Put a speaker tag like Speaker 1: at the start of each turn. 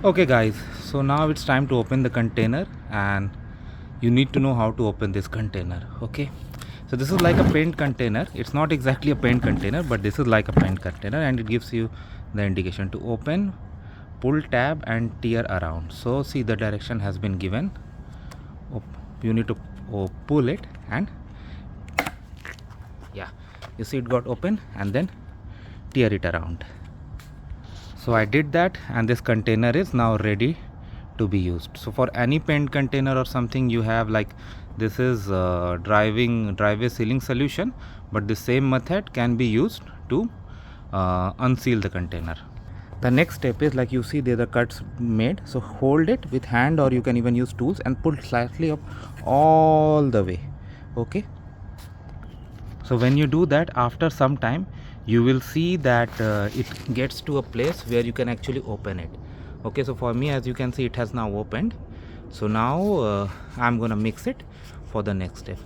Speaker 1: Okay guys, so now it's time to open the container, and you need to know how to open this container. Okay, so this is like a paint container. It's not exactly a paint container, but this is like a paint container, and it gives you the indication to open, pull tab and tear around. So see, the direction has been given. You need to pull it, and yeah, you see it got open, and then tear it around. So I did that, and this container is now ready to be used. So for any paint container or something you have, like this is driveway sealing solution, but the same method can be used to unseal the container. The next step is, like you see there the cuts made, so hold it with hand, or you can even use tools, and pull slightly up all the way. Okay, so when you do that, after some time you will see that it gets to a place where you can actually open it. Okay, so for me, as you can see, it has now opened. So now I'm gonna mix it for the next step.